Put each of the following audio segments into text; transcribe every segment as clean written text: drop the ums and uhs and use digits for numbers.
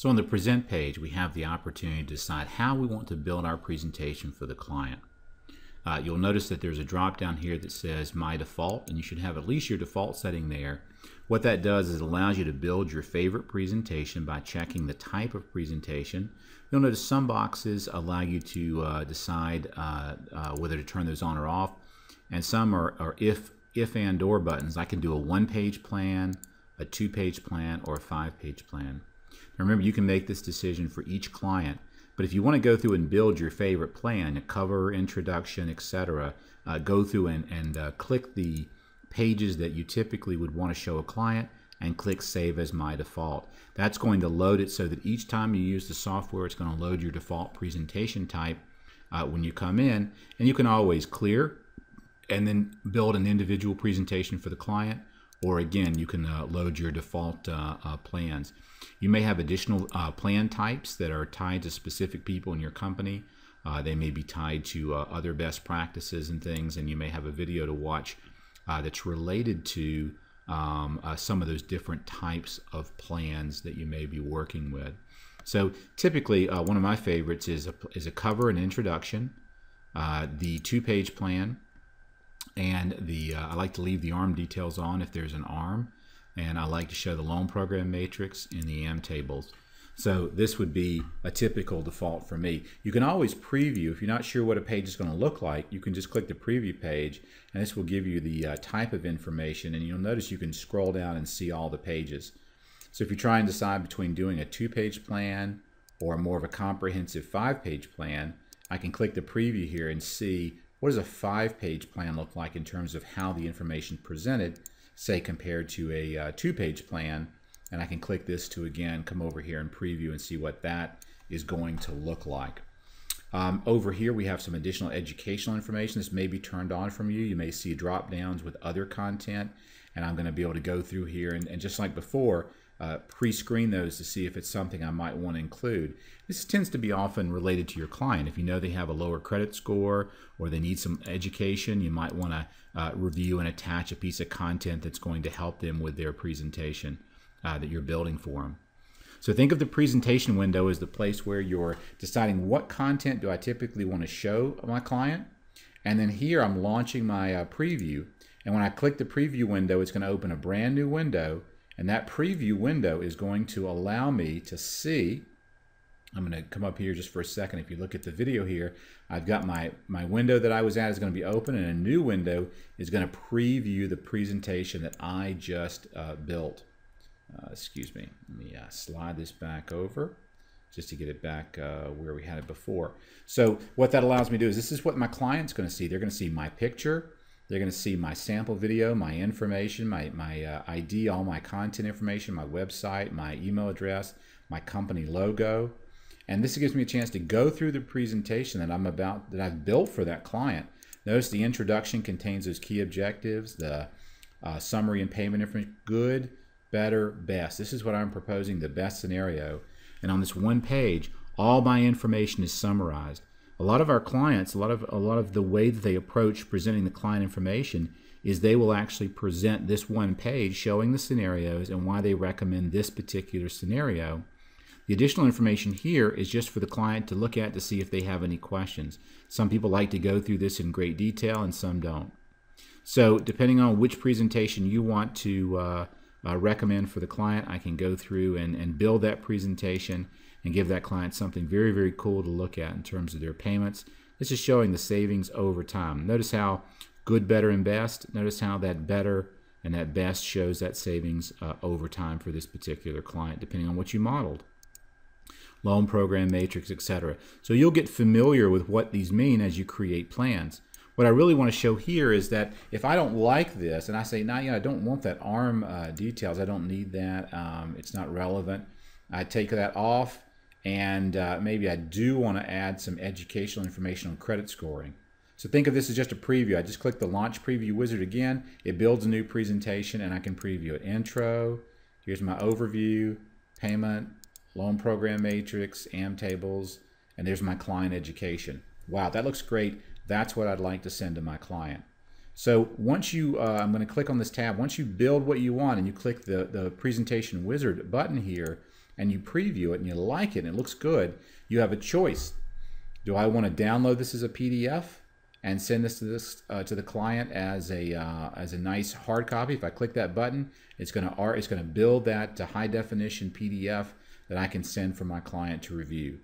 So on the present page, we have the opportunity to decide how we want to build our presentation for the client. You'll notice that there's a drop down here that says My Default, and you should have at least your default setting there. What that does is it allows you to build your favorite presentation by checking the type of presentation. You'll notice some boxes allow you to decide whether to turn those on or off, and some are if and or buttons. I can do a one-page plan, a two-page plan, or a five-page plan. Now remember, you can make this decision for each client, but if you want to go through and build your favorite plan, a cover, introduction, etc., go through and click the pages that you typically would want to show a client and click Save as My Default. That's going to load it so that each time you use the software, it's going to load your default presentation type when you come in, and you can always clear and then build an individual presentation for the client, or again, you can load your default plans. You may have additional plan types that are tied to specific people in your company. They may be tied to other best practices and things, and you may have a video to watch that's related to some of those different types of plans that you may be working with. So typically, one of my favorites is a cover and introduction, the two-page plan, and I like to leave the ARM details on if there's an ARM, and I like to show the loan program matrix in the AM tables. So this would be a typical default for me. You can always preview. If you're not sure what a page is going to look like, you can just click the preview page, and this will give you the type of information, and you'll notice you can scroll down and see all the pages. So if you try and decide between doing a two-page plan or more of a comprehensive five-page plan, I can click the preview here and see what does a five-page plan look like in terms of how the information presented, say compared to a two-page plan, and I can click this to again come over here and preview and see what that is going to look like. Over here we have some additional educational information. This may be turned on from you. You may see drop downs with other content, and I'm going to be able to go through here and just like before, pre-screen those to see if it's something I might want to include. This tends to be often related to your client. If you know they have a lower credit score or they need some education, you might want to review and attach a piece of content that's going to help them with their presentation that you're building for them. So think of the presentation window as the place where you're deciding what content do I typically want to show my client, and then here I'm launching my preview, and when I click the preview window, it's going to open a brand new window, and that preview window is going to allow me to see. I'm going to come up here just for a second. If you look at the video here, I've got my window that I was at is going to be open, and a new window is going to preview the presentation that I just built. Excuse me, let me slide this back over just to get it back where we had it before. So what that allows me to do is this is what my client's going to see. They're going to see my picture, they're going to see my sample video, my information, my ID, all my content information, my website, my email address, my company logo, and this gives me a chance to go through the presentation that I've built for that client. Notice the introduction contains those key objectives, the summary and payment information, good, better, best. This is what I'm proposing, the best scenario. And on this one page, all my information is summarized. A lot of our clients, a lot of the way that they approach presenting the client information is they will actually present this one page showing the scenarios and why they recommend this particular scenario. The additional information here is just for the client to look at to see if they have any questions. Some people like to go through this in great detail and some don't. So depending on which presentation you want to recommend for the client, I can go through and build that presentation and give that client something very, very cool to look at in terms of their payments. This is showing the savings over time. Notice how good, better, and best. Notice how that better and that best shows that savings over time for this particular client, depending on what you modeled. Loan program matrix, etc. So you'll get familiar with what these mean as you create plans. What I really want to show here is that if I don't like this and I say, nah, I don't want that ARM details, I don't need that, it's not relevant, I take that off, and maybe I do want to add some educational information on credit scoring. So think of this as just a preview. I just click the Launch Preview Wizard again, it builds a new presentation, and I can preview it. Intro, here's my overview, payment, loan program matrix, AM tables, and there's my client education. Wow, that looks great. That's what I'd like to send to my client. So once you, I'm going to click on this tab. Once you build what you want and you click the presentation wizard button here, and you preview it and you like it and it looks good, you have a choice. Do I want to download this as a PDF and send this to the client as a nice hard copy? If I click that button, it's going to build that to high definition PDF that I can send for my client to review.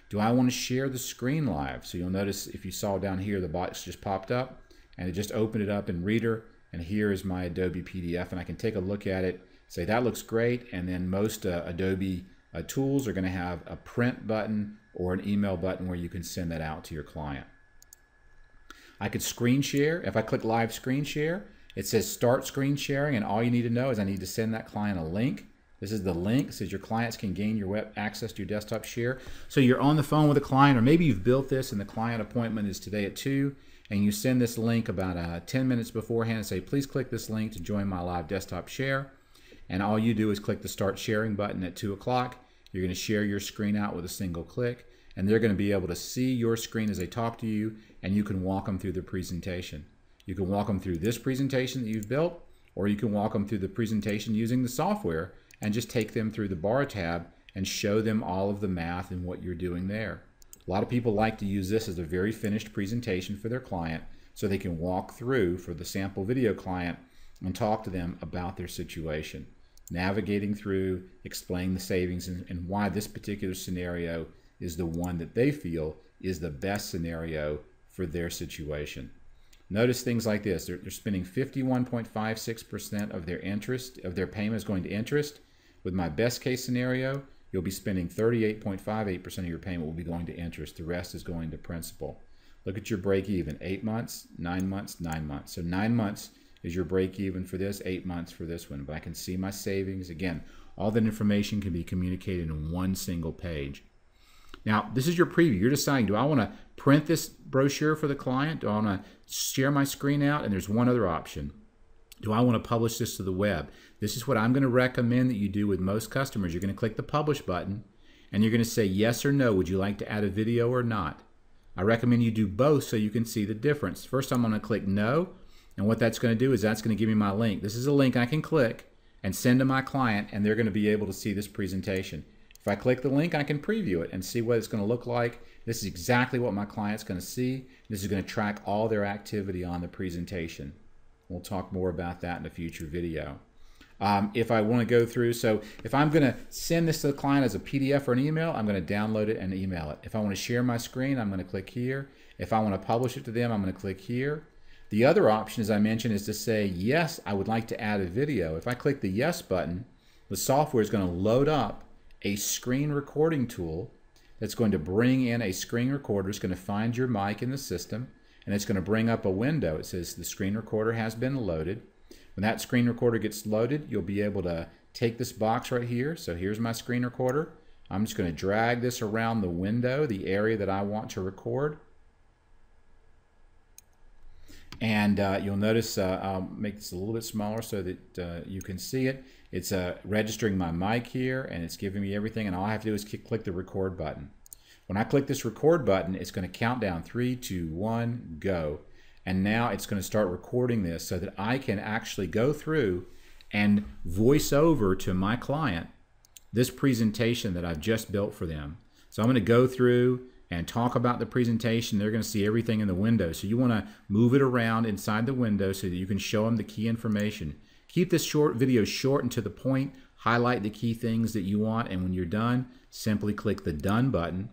Do I want to share the screen live? So you'll notice if you saw down here, the box just popped up and it just opened it up in Reader, and here is my Adobe PDF, and I can take a look at it, say that looks great, and then most Adobe tools are going to have a print button or an email button where you can send that out to your client. I could screen share. If I click live screen share, it says start screen sharing, and all you need to know is I need to send that client a link. This is the link. It says your clients can gain your web access to your desktop share. So you're on the phone with a client, or maybe you've built this and the client appointment is today at 2, and you send this link about 10 minutes beforehand and say, please click this link to join my live desktop share. And all you do is click the start sharing button at 2 o'clock. You're going to share your screen out with a single click, and they're going to be able to see your screen as they talk to you, and you can walk them through the presentation. You can walk them through this presentation that you've built, or you can walk them through the presentation using the software and just take them through the bar tab and show them all of the math and what you're doing there. A lot of people like to use this as a very finished presentation for their client so they can walk through for the sample video client and talk to them about their situation, navigating through, explaining the savings and why this particular scenario is the one that they feel is the best scenario for their situation. Notice things like this. They're spending 51.56% of their payment is going to interest. With my best case scenario, you'll be spending 38.58% of your payment will be going to interest. The rest is going to principal. Look at your break even. 8 months, 9 months, 9 months. So 9 months is your break even for this, 8 months for this one. But I can see my savings. Again, all that information can be communicated in one single page. Now, this is your preview. You're deciding, do I want to print this brochure for the client? Do I want to share my screen out? And there's one other option. Do I want to publish this to the web? This is what I'm going to recommend that you do with most customers. You're going to click the publish button, and you're going to say yes or no. Would you like to add a video or not? I recommend you do both so you can see the difference. First, I'm going to click no, and what that's going to do is that's going to give me my link. This is a link I can click and send to my client, and they're going to be able to see this presentation. If I click the link, I can preview it and see what it's going to look like. This is exactly what my client's going to see. This is going to track all their activity on the presentation. We'll talk more about that in a future video. If I want to go through, so if I'm going to send this to the client as a PDF or an email, I'm going to download it and email it. If I want to share my screen, I'm going to click here. If I want to publish it to them, I'm going to click here. The other option, as I mentioned, is to say, yes, I would like to add a video. If I click the yes button, the software is going to load up a screen recording tool that's going to bring in a screen recorder. It's going to find your mic in the system, and it's going to bring up a window. It says the screen recorder has been loaded. When that screen recorder gets loaded, you'll be able to take this box right here. So here's my screen recorder. I'm just going to drag this around the window, the area that I want to record. And you'll notice I'll make this a little bit smaller so that you can see it. It's registering my mic here, and it's giving me everything, and all I have to do is click the record button. When I click this record button, it's going to count down 3, 2, 1, go. And now it's going to start recording this so that I can actually go through and voice over to my client this presentation that I've just built for them. So I'm going to go through and talk about the presentation. They're going to see everything in the window. So you want to move it around inside the window so that you can show them the key information. Keep this video short and to the point. Highlight the key things that you want, and when you're done, simply click the done button.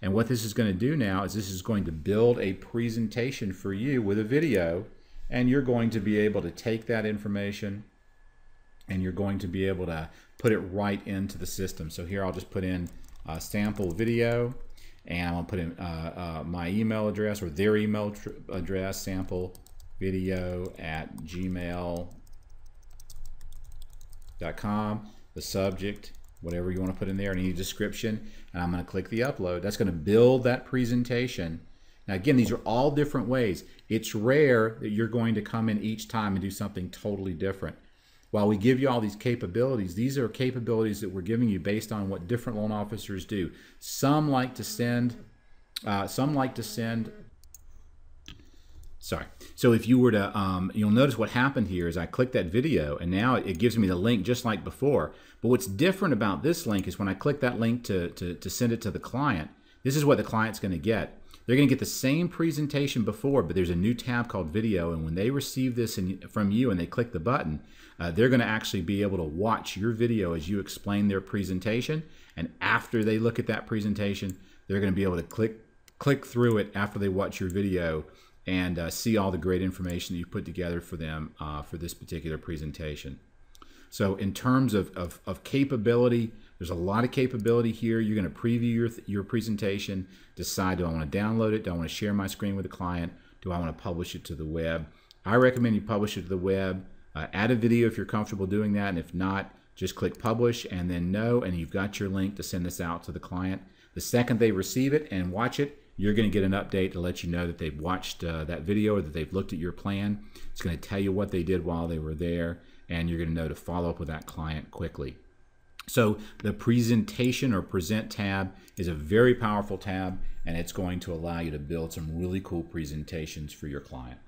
And what this is going to do now is this is going to build a presentation for you with a video, and you're going to be able to take that information and you're going to be able to put it right into the system. So here I'll just put in a sample video, and I'll put in my email address or their email address, samplevideo@gmail.com, the subject, whatever you want to put in there, any description, and I'm going to click the upload. That's going to build that presentation. Now again, these are all different ways. It's rare that you're going to come in each time and do something totally different. While we give you all these capabilities, these are capabilities that we're giving you based on what different loan officers do. Some like to send Sorry. So if you were to, you'll notice what happened here is I clicked that video, and now it gives me the link just like before. But what's different about this link is when I click that link to send it to the client, this is what the client's going to get. They're going to get the same presentation before, but there's a new tab called video, and when they receive this from you and they click the button, they're going to actually be able to watch your video as you explain their presentation. And after they look at that presentation, they're going to be able to click through it after they watch your video and see all the great information that you put together for them for this particular presentation. So in terms of capability, there's a lot of capability here. You're going to preview your presentation, decide, do I want to download it? Do I want to share my screen with the client? Do I want to publish it to the web? I recommend you publish it to the web. Add a video if you're comfortable doing that, and if not, just click publish and then no, and you've got your link to send this out to the client. The second they receive it and watch it, you're going to get an update to let you know that they've watched that video or that they've looked at your plan. It's going to tell you what they did while they were there, and you're going to know to follow up with that client quickly. So the presentation or present tab is a very powerful tab, and it's going to allow you to build some really cool presentations for your client.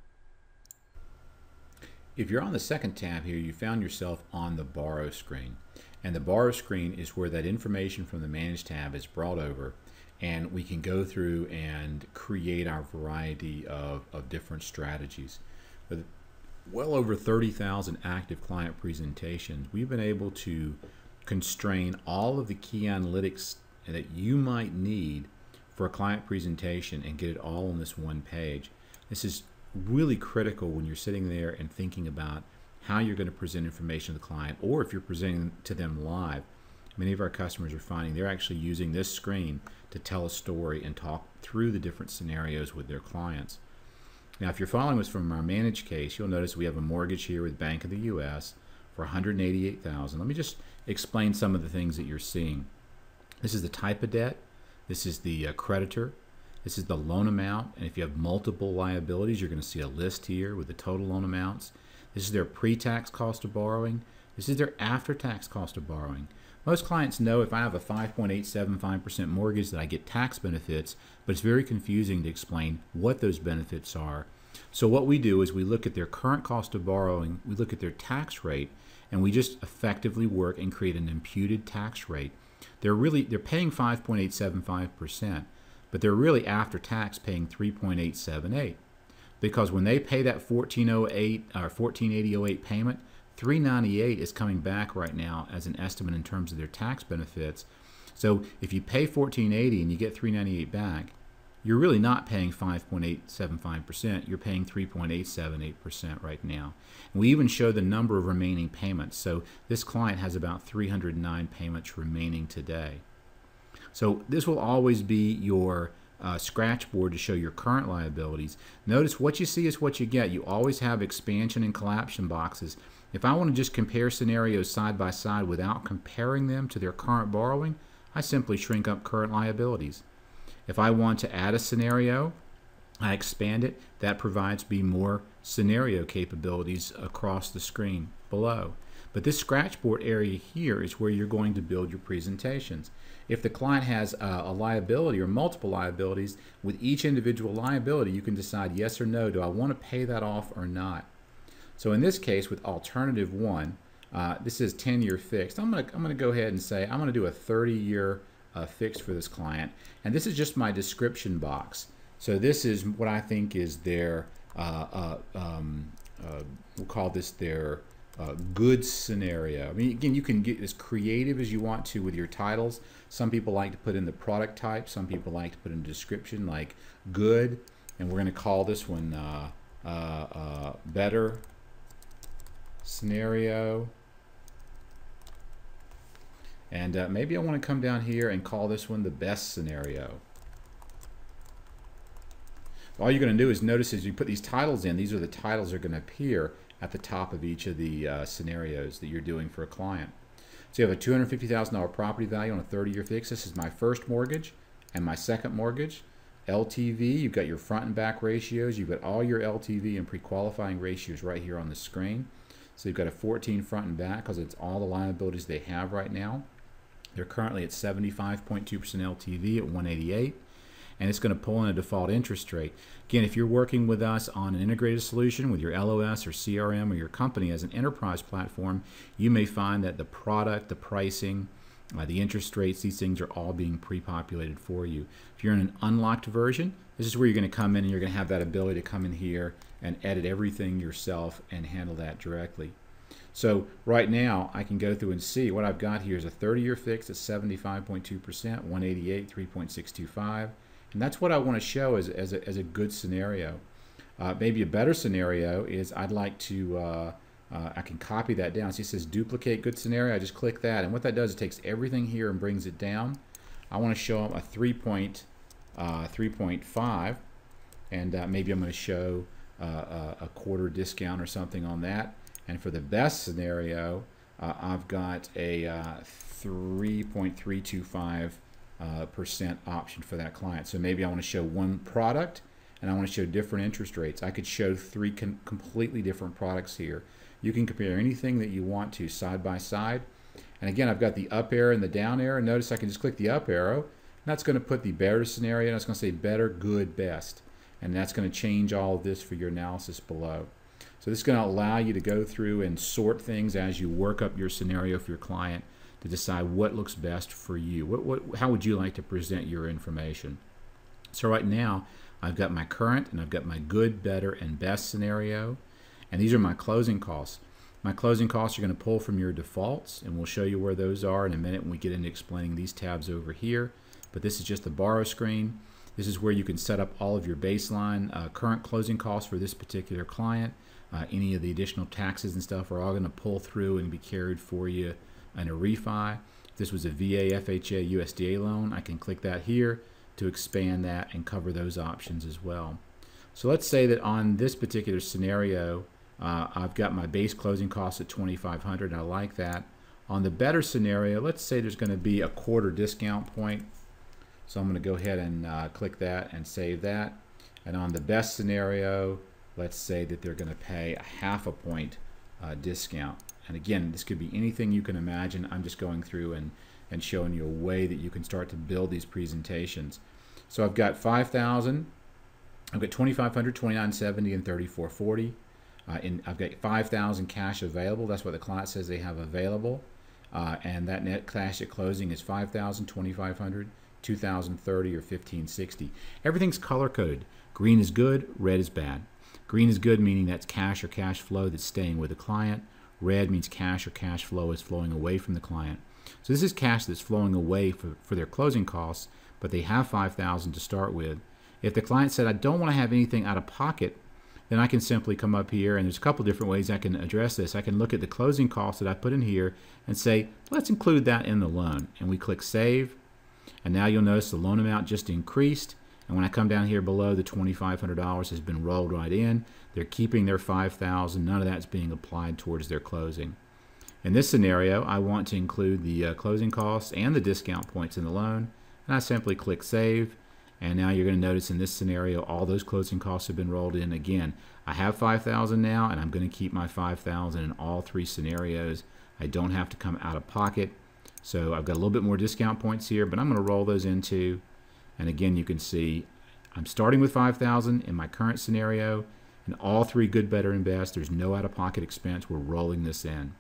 If you're on the second tab here, you found yourself on the borrow screen. And the borrow screen is where that information from the manage tab is brought over, and we can go through and create our variety of different strategies. With well over 30,000 active client presentations, we've been able to constrain all of the key analytics that you might need for a client presentation and get it all on this one page. This is really critical when you're sitting there and thinking about how you're going to present information to the client, or if you're presenting to them live. Many of our customers are finding they're actually using this screen to tell a story and talk through the different scenarios with their clients. Now, if you're following us from our managed case, you'll notice we have a mortgage here with Bank of the U.S. for $188,000. Let me just explain some of the things that you're seeing. This is the type of debt. This is the creditor. This is the loan amount. And if you have multiple liabilities, you're going to see a list here with the total loan amounts. This is their pre-tax cost of borrowing. This is their after-tax cost of borrowing. Most clients know if I have a 5.875% mortgage that I get tax benefits, but it's very confusing to explain what those benefits are. So what we do is we look at their current cost of borrowing, we look at their tax rate, and we just effectively work and create an imputed tax rate. They're paying 5.875%, but they're really after tax paying 3.878. Because when they pay that 1408 or 1480.08 payment, 398 is coming back right now as an estimate in terms of their tax benefits. So if you pay 1480 and you get 398 back, you're really not paying 5.875%. You're paying 3.878% right now. And we even show the number of remaining payments. So this client has about 309 payments remaining today. So this will always be your Scratchboard to show your current liabilities. Notice what you see is what you get. You always have expansion and collapsion boxes. If I want to just compare scenarios side by side without comparing them to their current borrowing, I simply shrink up current liabilities. If I want to add a scenario, I expand it. That provides me more scenario capabilities across the screen below. But this Scratchboard area here is where you're going to build your presentations. If the client has a liability or multiple liabilities, with each individual liability, you can decide yes or no, do I want to pay that off or not? So in this case, with alternative one, this is 10-year fixed. I'm gonna go ahead and say I'm gonna do a 30-year fixed for this client, and this is just my description box. So this is what I think is their we'll call this their good scenario. I mean, again, you can get as creative as you want to with your titles. Some people like to put in the product type. Some people like to put in a description like good, and we're going to call this one better scenario. And maybe I want to come down here and call this one the best scenario. All you're going to do is notice as you put these titles in, these are the titles that are going to appear at the top of each of the scenarios that you're doing for a client. So you have a $250,000 property value on a 30-year fix. This is my first mortgage and my second mortgage. LTV, you've got your front and back ratios. You've got all your LTV and pre-qualifying ratios right here on the screen. So you've got a 14 front and back because it's all the liabilities they have right now. They're currently at 75.2% LTV at 188. and it's going to pull in a default interest rate. Again, if you're working with us on an integrated solution with your LOS or CRM or your company as an enterprise platform, you may find that the product, the pricing, the interest rates, these things are all being pre-populated for you. If you're in an unlocked version, this is where you're going to come in and you're going to have that ability to come in here and edit everything yourself and handle that directly. So right now I can go through and see what I've got here is a 30-year fixed at 75.2%, 188, 3.625, and that's what I want to show as a good scenario. Maybe a better scenario is I'd like to I can copy that down. See, it says duplicate good scenario. I just click that, and what that does, it takes everything here and brings it down. I want to show them a 3.5, and maybe I'm going to show a quarter discount or something on that. And for the best scenario, I've got a 3.325% option for that client. So maybe I want to show one product, and I want to show different interest rates. I could show three completely different products here. You can compare anything that you want to side by side. And again, I've got the up arrow and the down arrow. Notice I can just click the up arrow, and that's going to put the better scenario, and it's going to say better, good, best. And that's going to change all of this for your analysis below. So this is going to allow you to go through and sort things as you work up your scenario for your client to decide what looks best for you. How would you like to present your information? So right now, I've got my current and I've got my good, better, and best scenario. And these are my closing costs. My closing costs are going to pull from your defaults, and we'll show you where those are in a minute when we get into explaining these tabs over here. But this is just the borrow screen. This is where you can set up all of your baseline current closing costs for this particular client. Any of the additional taxes and stuff are all going to pull through and be carried for you in a refi. If this was a VA, FHA, USDA loan, I can click that here to expand that and cover those options as well. So let's say that on this particular scenario, I've got my base closing costs at $2,500, and I like that. On the better scenario, let's say there's going to be a quarter discount point. So I'm going to go ahead and click that and save that. And on the best scenario, let's say that they're going to pay a ½ point discount. And again, this could be anything you can imagine. I'm just going through and showing you a way that you can start to build these presentations. So I've got 5,000, I've got 2,500, 2,970, and 3,440. I've got 5,000 cash available. That's what the client says they have available. And that net cash at closing is 5,000, 2,500, 2,030, or 1,560. Everything's color coded. Green is good, red is bad. Green is good, meaning that's cash or cash flow that's staying with the client. Red means cash or cash flow is flowing away from the client. So this is cash that's flowing away for their closing costs, but they have 5,000 to start with. If the client said, I don't want to have anything out of pocket, then I can simply come up here, and there's a couple different ways I can address this. I can look at the closing costs that I put in here and say, let's include that in the loan. And we click Save, and now you'll notice the loan amount just increased. And when I come down here below, the $2,500 has been rolled right in. They're keeping their $5,000. None of that's being applied towards their closing. In this scenario, I want to include the closing costs and the discount points in the loan, and I simply click Save. And now you're going to notice in this scenario, all those closing costs have been rolled in. Again, I have 5,000 now, and I'm going to keep my 5,000 in all three scenarios. I don't have to come out of pocket. So I've got a little bit more discount points here, but I'm going to roll those into. And again, you can see I'm starting with 5,000 in my current scenario, and all three good, better, and best. There's no out-of-pocket expense. We're rolling this in.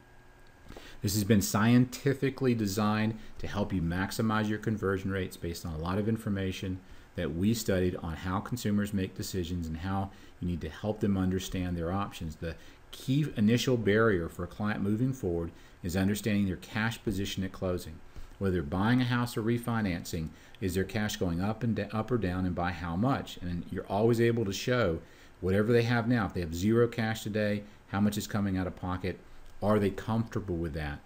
This has been scientifically designed to help you maximize your conversion rates based on a lot of information that we studied on how consumers make decisions and how you need to help them understand their options. The key initial barrier for a client moving forward is understanding their cash position at closing. Whether they're buying a house or refinancing, is their cash going up or down, and by how much? And you're always able to show whatever they have now. If they have zero cash today, how much is coming out of pocket? Are they comfortable with that?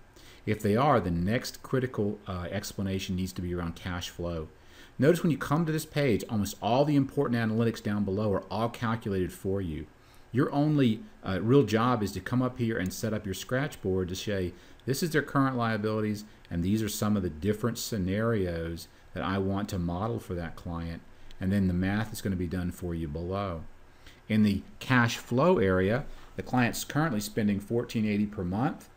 If they are, the next critical explanation needs to be around cash flow. Notice when you come to this page, almost all the important analytics down below are all calculated for you. Your only real job is to come up here and set up your Scratchboard to say, this is their current liabilities, and these are some of the different scenarios that I want to model for that client, and then the math is going to be done for you below. In the cash flow area, the client's currently spending $1,480 per month.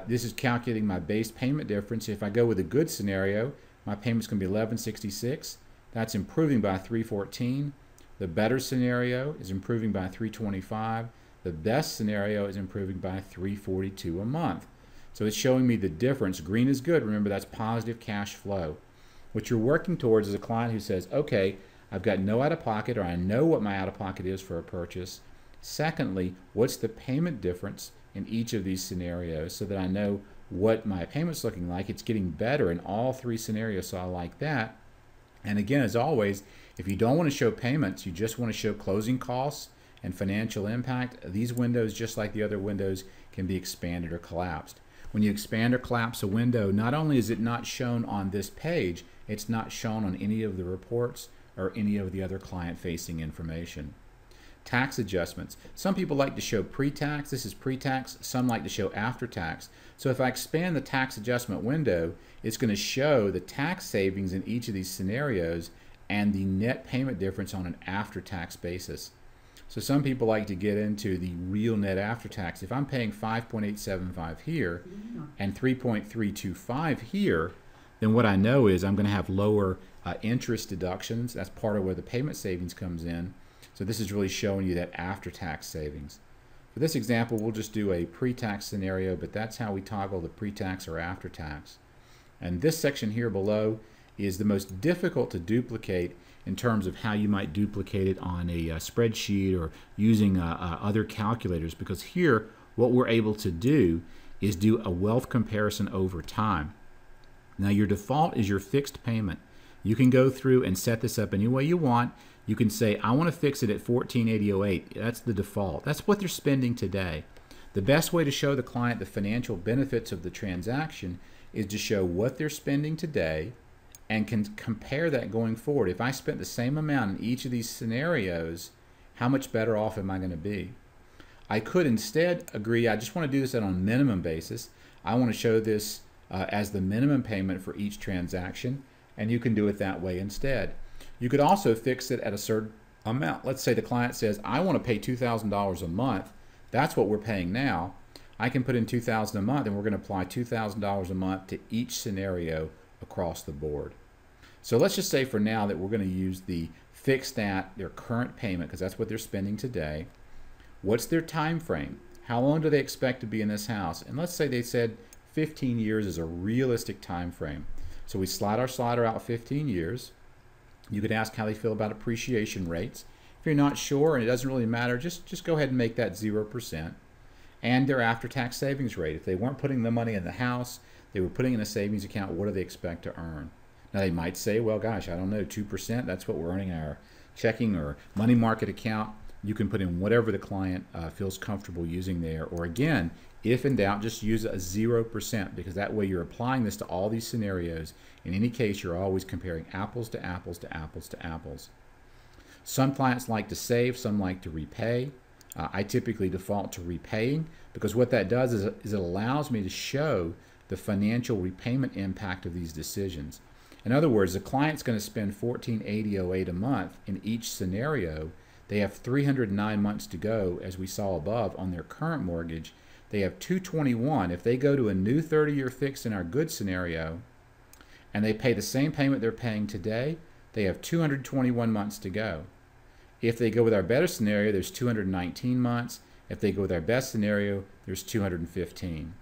This is calculating my base payment difference. If I go with a good scenario, my payment's going to be $1,166. That's improving by $314. The better scenario is improving by $325. The best scenario is improving by $342 a month. So it's showing me the difference. Green is good. Remember, that's positive cash flow. What you're working towards is a client who says, okay, I've got no out-of-pocket, or I know what my out-of-pocket is for a purchase. Secondly, what's the payment difference in each of these scenarios so that I know what my payment's looking like. It's getting better in all three scenarios, so I like that. And again, as always, if you don't want to show payments, you just want to show closing costs and financial impact, these windows, just like the other windows, can be expanded or collapsed. When you expand or collapse a window, not only is it not shown on this page, it's not shown on any of the reports or any of the other client-facing information. Tax adjustments. Some people like to show pre-tax. This is pre-tax. Some like to show after-tax. So if I expand the tax adjustment window, it's going to show the tax savings in each of these scenarios and the net payment difference on an after-tax basis. So some people like to get into the real net after-tax. If I'm paying 5.875 here and 3.325 here, then what I know is I'm going to have lower interest deductions. That's part of where the payment savings comes in. So this is really showing you that after-tax savings. For this example, we'll just do a pre-tax scenario, but that's how we toggle the pre-tax or after-tax. And this section here below is the most difficult to duplicate in terms of how you might duplicate it on a spreadsheet or using other calculators, because here what we're able to do is do a wealth comparison over time. Now your default is your fixed payment. You can go through and set this up any way you want. You can say, I want to fix it at $14.8008. That's the default. That's what they're spending today. The best way to show the client the financial benefits of the transaction is to show what they're spending today and can compare that going forward. If I spent the same amount in each of these scenarios, how much better off am I going to be? I could instead agree, I just want to do this on a minimum basis. I want to show this as the minimum payment for each transaction, and you can do it that way instead. You could also fix it at a certain amount. Let's say the client says, I want to pay $2,000 a month. That's what we're paying now. I can put in $2,000 a month, and we're going to apply $2,000 a month to each scenario across the board. So let's just say for now that we're going to use the fixed at their current payment, because that's what they're spending today. What's their time frame? How long do they expect to be in this house? And let's say they said 15 years is a realistic time frame. So we slide our slider out 15 years. You could ask how they feel about appreciation rates. If you're not sure and it doesn't really matter, just go ahead and make that 0%. And their after-tax savings rate. If they weren't putting the money in the house, they were putting in a savings account, what do they expect to earn? Now they might say, well, gosh, I don't know, 2%, that's what we're earning in our checking or money market account. You can put in whatever the client feels comfortable using there. Or again, if in doubt, just use a 0%, because that way you're applying this to all these scenarios. In any case, you're always comparing apples to apples to apples to apples. Some clients like to save, some like to repay. I typically default to repaying, because what that does is it allows me to show the financial repayment impact of these decisions. In other words, the client's going to spend $14.8008 a month in each scenario. They have 309 months to go, as we saw above, on their current mortgage. They have 221. If they go to a new 30-year fix in our good scenario and they pay the same payment they're paying today, they have 221 months to go. If they go with our better scenario, there's 219 months. If they go with our best scenario, there's 215.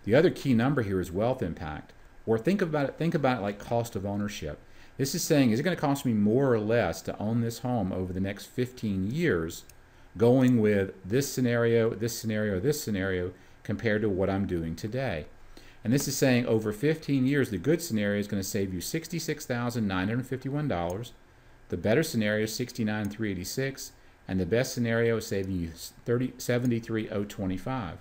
The other key number here is wealth impact. Or think about it like cost of ownership. This is saying, is it going to cost me more or less to own this home over the next 15 years, going with this scenario, this scenario, this scenario, compared to what I'm doing today? And this is saying over 15 years, the good scenario is going to save you $66,951. The better scenario is $69,386, and the best scenario is saving you $73,025.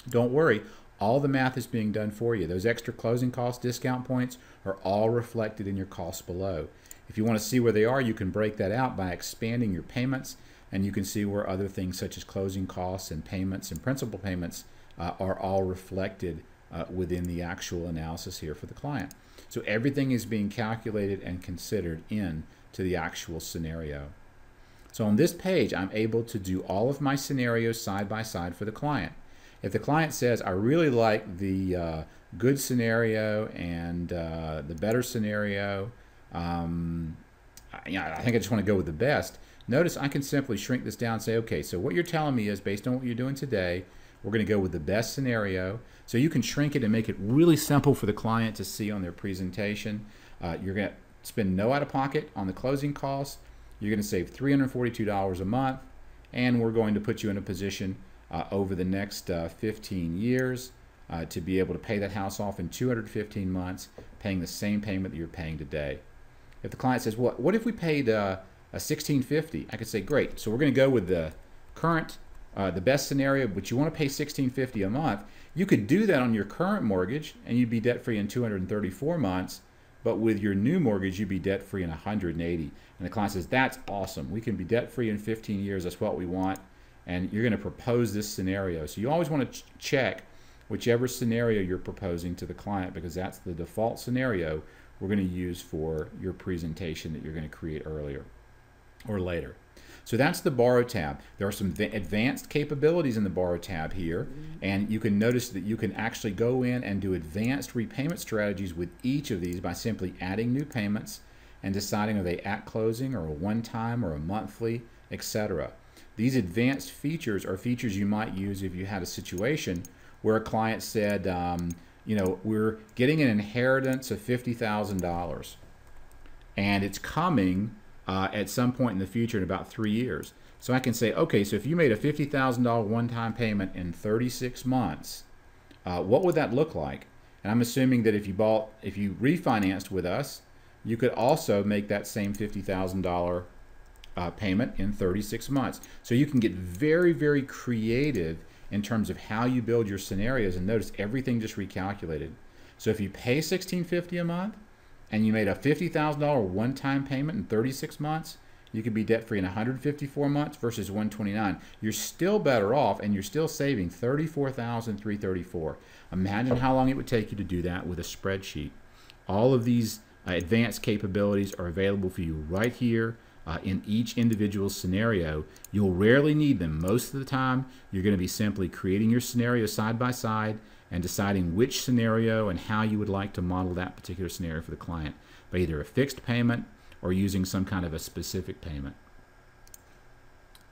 Don't worry. All the math is being done for you. Those extra closing cost discount points are all reflected in your costs below. If you want to see where they are, you can break that out by expanding your payments, and you can see where other things such as closing costs and payments and principal payments are all reflected within the actual analysis here for the client. So everything is being calculated and considered in to the actual scenario. So on this page, I'm able to do all of my scenarios side by side for the client. If the client says, I really like the good scenario and the better scenario, I think I just want to go with the best. Notice I can simply shrink this down and say, okay, so what you're telling me is based on what you're doing today, we're going to go with the best scenario. So you can shrink it and make it really simple for the client to see on their presentation. You're going to spend no out-of-pocket on the closing costs. You're going to save $342 a month, and we're going to put you in a position over the next 15 years to be able to pay that house off in 215 months, paying the same payment that you're paying today. If the client says, well, what if we paid a $1,650? I could say, great. So we're going to go with the current, the best scenario, but you want to pay $1,650 a month. You could do that on your current mortgage, and you'd be debt-free in 234 months. But with your new mortgage, you'd be debt-free in 180. And the client says, that's awesome. We can be debt-free in 15 years. That's what we want. And you're going to propose this scenario. So you always want to check whichever scenario you're proposing to the client, because that's the default scenario we're going to use for your presentation that you're going to create earlier or later. So that's the Borrow tab. There are some advanced capabilities in the Borrow tab here, and you can notice that you can actually go in and do advanced repayment strategies with each of these by simply adding new payments and deciding are they at closing or a one-time or a monthly, etc. These advanced features are features you might use if you had a situation where a client said, you know, we're getting an inheritance of $50,000 and it's coming at some point in the future in about 3 years. So I can say, okay, so if you made a $50,000 one-time payment in 36 months, what would that look like? And I'm assuming that if you refinanced with us, you could also make that same $50,000 payment in 36 months. So you can get very, very creative in terms of how you build your scenarios, and notice everything just recalculated. So if you pay $1,650 a month, and you made a $50,000 one-time payment in 36 months, you could be debt-free in 154 months versus 129. You're still better off, and you're still saving $34,334. Imagine how long it would take you to do that with a spreadsheet. All of these advanced capabilities are available for you right here in each individual scenario. You'll rarely need them. Most of the time, you're going to be simply creating your scenario side by side and deciding which scenario and how you would like to model that particular scenario for the client by either a fixed payment or using some kind of a specific payment,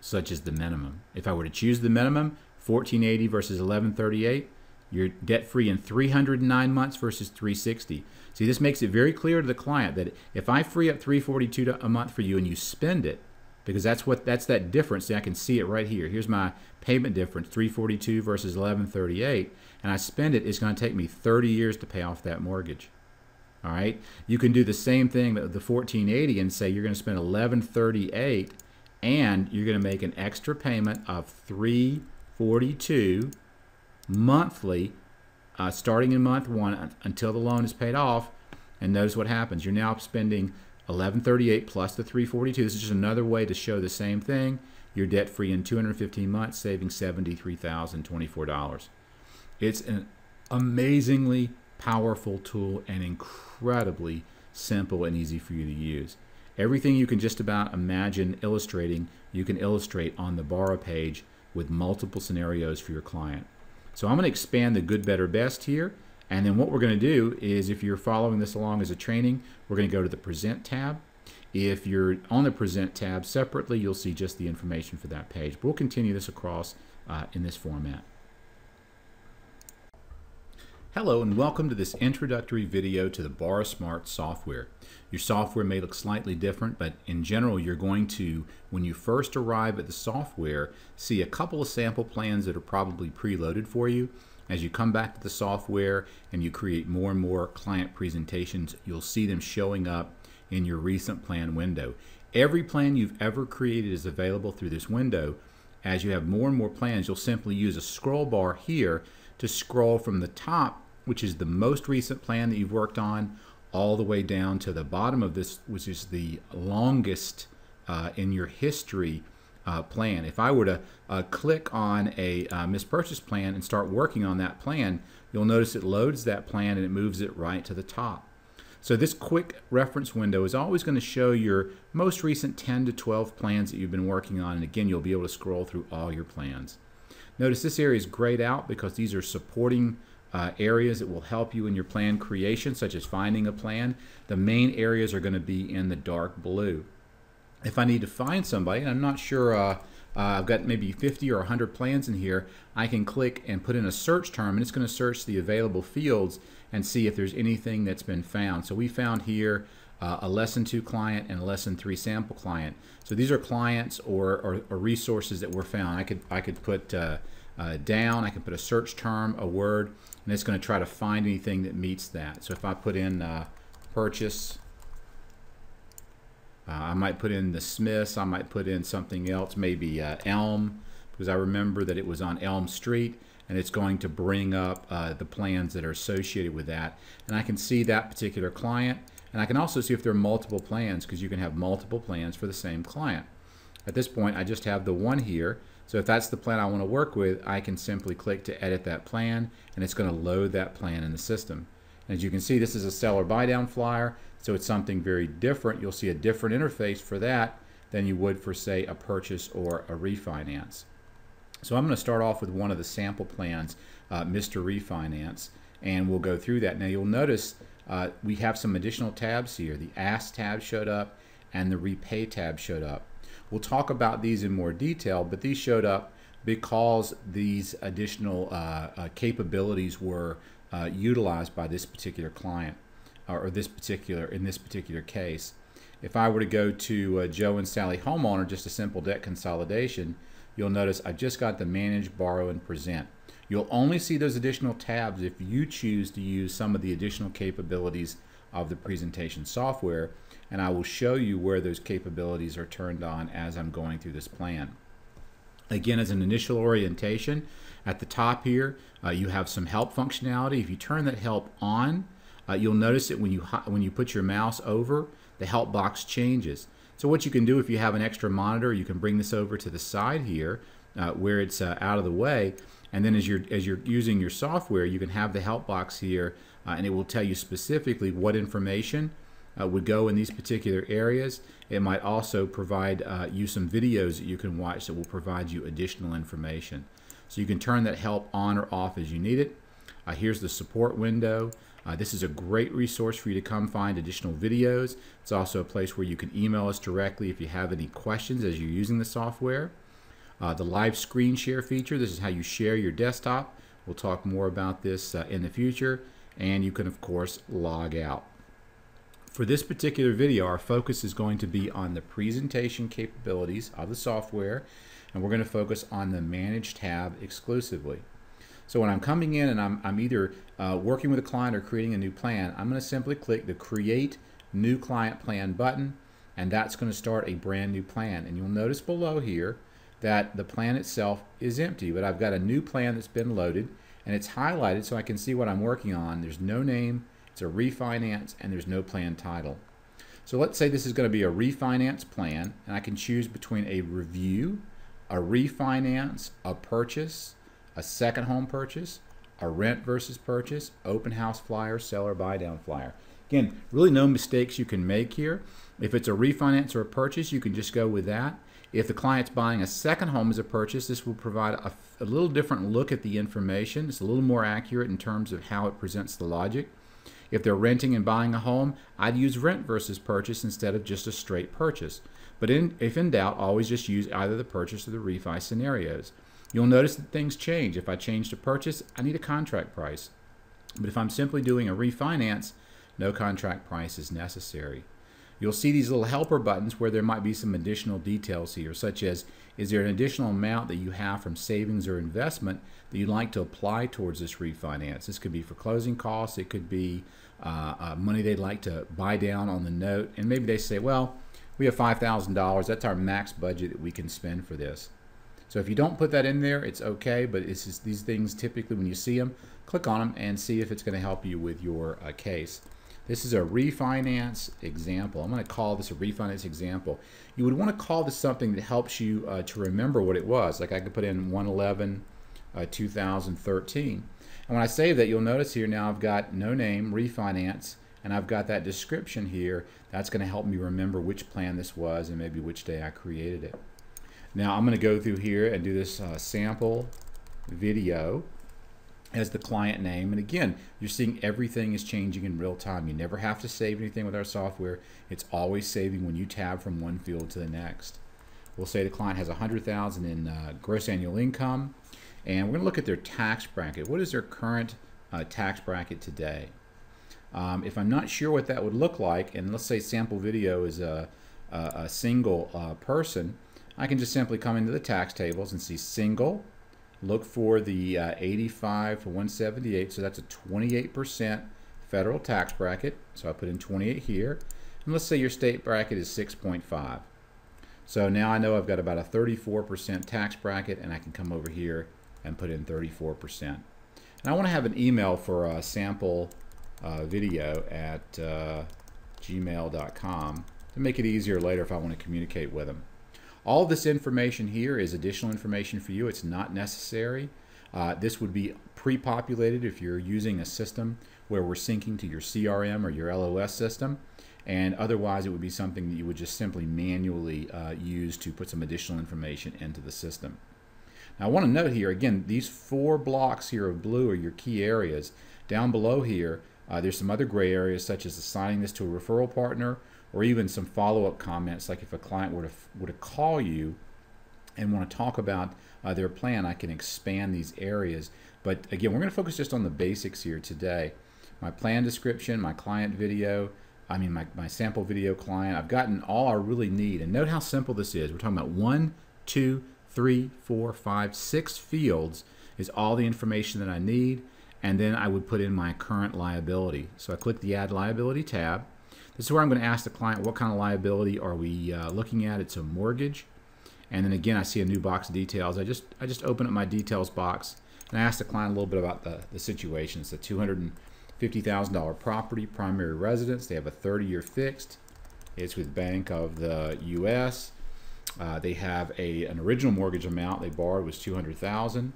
such as the minimum. If I were to choose the minimum, $1,480 versus $1,138, you're debt-free in 309 months versus 360. See, this makes it very clear to the client that if I free up $342 a month for you and you spend it, because that's that difference. See, I can see it right here. Here's my payment difference, $342 versus $1,138, and I spend it, it's going to take me 30 years to pay off that mortgage. All right? You can do the same thing with the $1,480 and say you're going to spend $1,138 and you're going to make an extra payment of $342 monthly starting in month 1 until the loan is paid off. And notice what happens. You're now spending $1,138 plus the $342. This is just another way to show the same thing. You're debt-free in 215 months, saving $73,024. It's an amazingly powerful tool and incredibly simple and easy for you to use. Everything you can just about imagine illustrating, you can illustrate on the Borrow page with multiple scenarios for your client. So I'm going to expand the good, better, best here. And then what we're going to do is, if you're following this along as a training, we're going to go to the Present tab. If you're on the Present tab separately, you'll see just the information for that page. But we'll continue this across in this format. Hello and welcome to this introductory video to the Borrow Smart software. Your software may look slightly different, but in general you're going to, when you first arrive at the software, see a couple of sample plans that are probably preloaded for you. As you come back to the software and you create more and more client presentations, you'll see them showing up in your recent plan window. Every plan you've ever created is available through this window. As you have more and more plans, you'll simply use a scroll bar here to scroll from the top, which is the most recent plan that you've worked on, all the way down to the bottom of this, which is the longest in your history plan. If I were to click on a mispurchase plan and start working on that plan, you'll notice it loads that plan and it moves it right to the top. So this quick reference window is always going to show your most recent 10 to 12 plans that you've been working on, and again you'll be able to scroll through all your plans. Notice this area is grayed out because these are supporting areas that will help you in your plan creation, such as finding a plan. The main areas are going to be in the dark blue. If I need to find somebody, and I'm not sure, I've got maybe 50 or 100 plans in here, I can click and put in a search term, and it's going to search the available fields and see if there's anything that's been found. So we found here a Lesson 2 client and a Lesson 3 sample client. So these are clients or resources that were found. I could put down, I can put a search term, a word, and it's going to try to find anything that meets that. So if I put in purchase, I might put in the Smiths, I might put in something else, maybe Elm, because I remember that it was on Elm Street, and it's going to bring up the plans that are associated with that. And I can see that particular client, and I can also see if there are multiple plans, because you can have multiple plans for the same client. At this point, I just have the one here, so if that's the plan I want to work with, I can simply click to edit that plan, and it's going to load that plan in the system. And as you can see, this is a seller buy down flyer, so it's something very different. You'll see a different interface for that than you would for, say, a purchase or a refinance. So I'm going to start off with one of the sample plans, Mr. Refinance, and we'll go through that. Now you'll notice we have some additional tabs here. The Ask tab showed up and the Repay tab showed up. We'll talk about these in more detail, but these showed up because these additional capabilities were utilized by this particular client, or in this particular case. If I were to go to Joe and Sally Homeowner, just a simple debt consolidation, you'll notice I've just got the Manage, Borrow, and Present. You'll only see those additional tabs if you choose to use some of the additional capabilities of the presentation software, and I will show you where those capabilities are turned on as I'm going through this plan. Again, as an initial orientation, at the top here you have some help functionality. If you turn that help on, you'll notice that when you put your mouse over, the help box changes. So what you can do, if you have an extra monitor, you can bring this over to the side here where it's out of the way, and then as you're using your software, you can have the help box here, and it will tell you specifically what information would go in these particular areas. It might also provide you some videos that you can watch that will provide you additional information. So you can turn that help on or off as you need it. Here's the support window. This is a great resource for you to come find additional videos. It's also a place where you can email us directly if you have any questions as you're using the software. The live screen share feature, this is how you share your desktop. We'll talk more about this in the future. And you can, of course, log out. For this particular video, our focus is going to be on the presentation capabilities of the software, and we're going to focus on the Manage tab exclusively. So when I'm coming in and I'm either working with a client or creating a new plan, I'm going to simply click the Create New Client Plan button, and that's going to start a brand new plan. And you'll notice below here that the plan itself is empty, but I've got a new plan that's been loaded, and it's highlighted so I can see what I'm working on. There's no name, it's a refinance, and there's no plan title. So let's say this is going to be a refinance plan, and I can choose between a review, a refinance, a purchase, a second home purchase, a rent versus purchase, open house flyer, seller buy down flyer. Again, really no mistakes you can make here. If it's a refinance or a purchase, you can just go with that. If the client's buying a second home as a purchase, this will provide a little different look at the information. It's a little more accurate in terms of how it presents the logic. If they're renting and buying a home, I'd use rent versus purchase instead of just a straight purchase. But if in doubt, always just use either the purchase or the refi scenarios. You'll notice that things change. If I change to purchase, I need a contract price. But if I'm simply doing a refinance, no contract price is necessary. You'll see these little helper buttons where there might be some additional details here, such as, is there an additional amount that you have from savings or investment that you'd like to apply towards this refinance? This could be for closing costs. It could be money they'd like to buy down on the note. And maybe they say, well, we have $5,000. That's our max budget that we can spend for this. So if you don't put that in there, it's okay, but it's just these things, typically when you see them, click on them and see if it's going to help you with your case. This is a refinance example. I'm going to call this a refinance example. You would want to call this something that helps you to remember what it was. Like I could put in 1/11/2013. And when I save that, you'll notice here now I've got no name, refinance, and I've got that description here. That's going to help me remember which plan this was and maybe which day I created it. Now I'm going to go through here and do this sample video. as the client name. And again, you're seeing everything is changing in real time. You never have to save anything with our software. It's always saving when you tab from one field to the next. We'll say the client has $100,000 in gross annual income, and we're going to look at their tax bracket. What is their current tax bracket today? If I'm not sure what that would look like, and let's say sample video is a single person, I can just simply come into the tax tables and see single, look for the 85 to 178, so that's a 28% federal tax bracket, so I put in 28 here, and let's say your state bracket is 6.5. So now I know I've got about a 34% tax bracket, and I can come over here and put in 34%. And I want to have an email for a sample video at gmail.com to make it easier later if I want to communicate with them. All this information here is additional information for you. It's not necessary. This would be pre-populated if you're using a system where we're syncing to your CRM or your LOS system, and otherwise it would be something that you would just simply manually use to put some additional information into the system. Now I want to note here, again, these 4 blocks here of blue are your key areas. Down below here, there's some other gray areas such as assigning this to a referral partner, or even some follow-up comments, like if a client were to call you and want to talk about their plan, I can expand these areas. But again, we're going to focus just on the basics here today. My plan description, my client video, my sample video client. I've gotten all I really need. And note how simple this is. We're talking about 1, 2, 3, 4, 5, 6 fields is all the information that I need. And then I would put in my current liability. So I click the Add Liability tab. This is where I'm going to ask the client what kind of liability are we looking at. It's a mortgage. And then again, I see a new box of details. I just open up my details box and I ask the client a little bit about the situation. It's a $250,000 property, primary residence. They have a 30-year fixed. It's with Bank of the U.S. They have an original mortgage amount they borrowed was $200,000.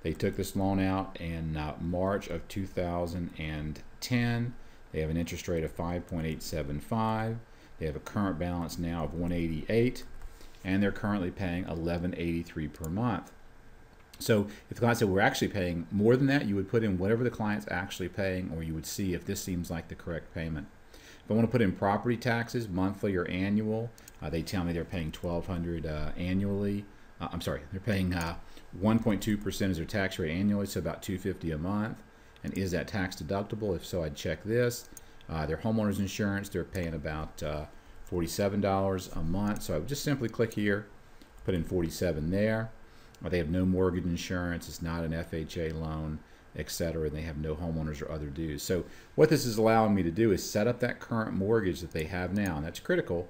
They took this loan out in March of 2010. They have an interest rate of 5.875. They have a current balance now of 188, and they're currently paying 1183 per month. So if the client said we're actually paying more than that, you would put in whatever the client's actually paying, or you would see if this seems like the correct payment. If I want to put in property taxes, monthly or annual, they tell me they're paying $1,200 annually. I'm sorry, they're paying 1.2% as their tax rate annually, so about $250 a month. And is that tax deductible? If so, I'd check this. Their homeowner's insurance, they're paying about $47 a month. So I would just simply click here, put in 47 there. They have no mortgage insurance, it's not an FHA loan, etc. They have no homeowners or other dues. So what this is allowing me to do is set up that current mortgage that they have now, and that's critical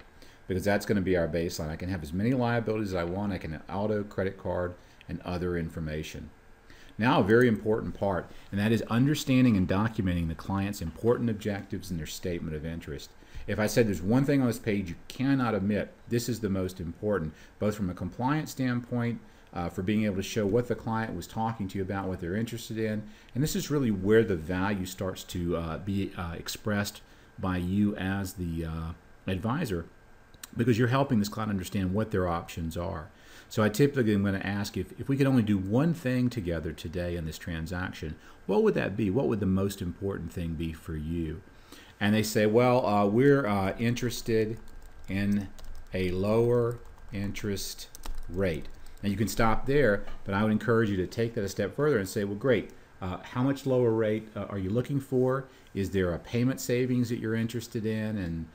because that's going to be our baseline. I can have as many liabilities as I want. I can have auto, credit card, and other information. Now a very important part, and that is understanding and documenting the client's important objectives and their statement of interest. If I said there's one thing on this page you cannot omit, this is the most important, both from a compliance standpoint, for being able to show what the client was talking to you about, what they're interested in, and this is really where the value starts to be expressed by you as the advisor, because you're helping this client understand what their options are. So I typically am going to ask if we could only do one thing together today in this transaction, what would that be? What would the most important thing be for you? And they say, well, we're interested in a lower interest rate. Now you can stop there, but I would encourage you to take that a step further and say, well, great, how much lower rate are you looking for? Is there a payment savings that you're interested in? And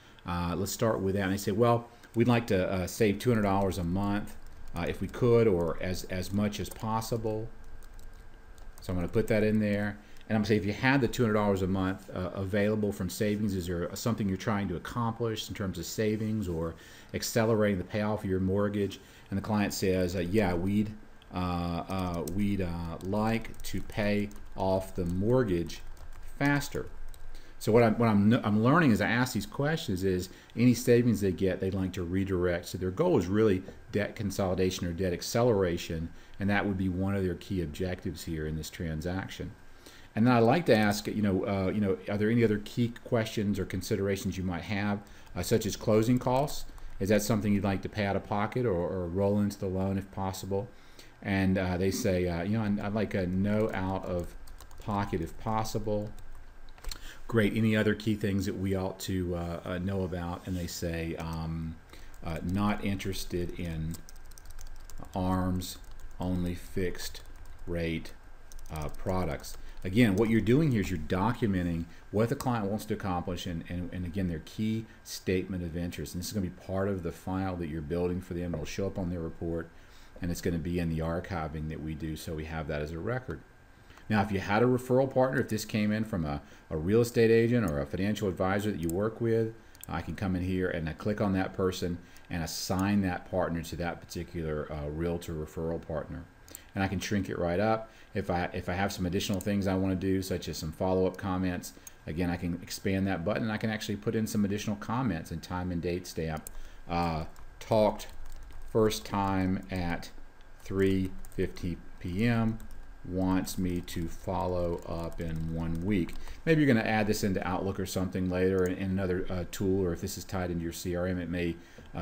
let's start with that. And they say, well, we'd like to save $200 a month. If we could, or as much as possible. So I'm going to put that in there. And I'm going to say if you had the $200 a month available from savings, is there something you're trying to accomplish in terms of savings or accelerating the payoff of your mortgage? And the client says, yeah, we'd like to pay off the mortgage faster. So what I'm learning as I ask these questions is any savings they get, they'd like to redirect. So their goal is really debt consolidation or debt acceleration, and that would be one of their key objectives here in this transaction. And then I'd like to ask, are there any other key questions or considerations you might have, such as closing costs? Is that something you'd like to pay out of pocket or roll into the loan if possible? And they say, I'd like a no out of pocket if possible. Great. Any other key things that we ought to know about? And they say not interested in ARMs, only fixed rate products. Again, what you're doing here is you're documenting what the client wants to accomplish and again, their key statement of interest. And this is going to be part of the file that you're building for them. It'll show up on their report, and it's going to be in the archiving that we do, so we have that as a record. Now, if you had a referral partner, if this came in from a real estate agent or a financial advisor that you work with, I can come in here and I click on that person and assign that partner to that particular realtor referral partner. And I can shrink it right up. If I have some additional things I want to do, such as some follow-up comments, again, I can expand that button and I can actually put in some additional comments and time and date stamp. Talked first time at 3:50 p.m. wants me to follow up in 1 week. Maybe you're going to add this into Outlook or something later in another tool, or if this is tied into your CRM, it may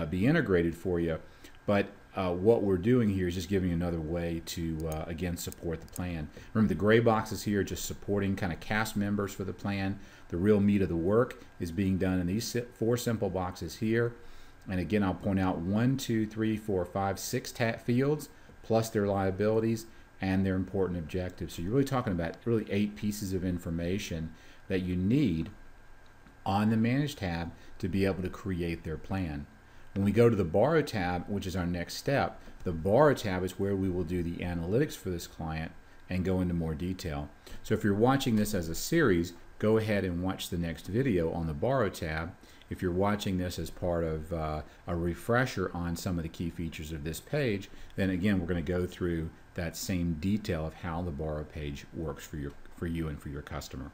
be integrated for you. But what we're doing here is just giving you another way to, again, support the plan. Remember, the gray boxes here are just supporting kind of cast members for the plan. The real meat of the work is being done in these 4 simple boxes here. And again, I'll point out 1, 2, 3, 4, 5, 6 fields, plus their liabilities and their important objectives. So you're really talking about really 8 pieces of information that you need on the Manage tab to be able to create their plan. When we go to the Borrow tab, which is our next step, the Borrow tab is where we will do the analytics for this client and go into more detail. So if you're watching this as a series, go ahead and watch the next video on the Borrow tab. If you're watching this as part of a refresher on some of the key features of this page, then again, we're going to go through that same detail of how the Borrow page works for you and for your customer.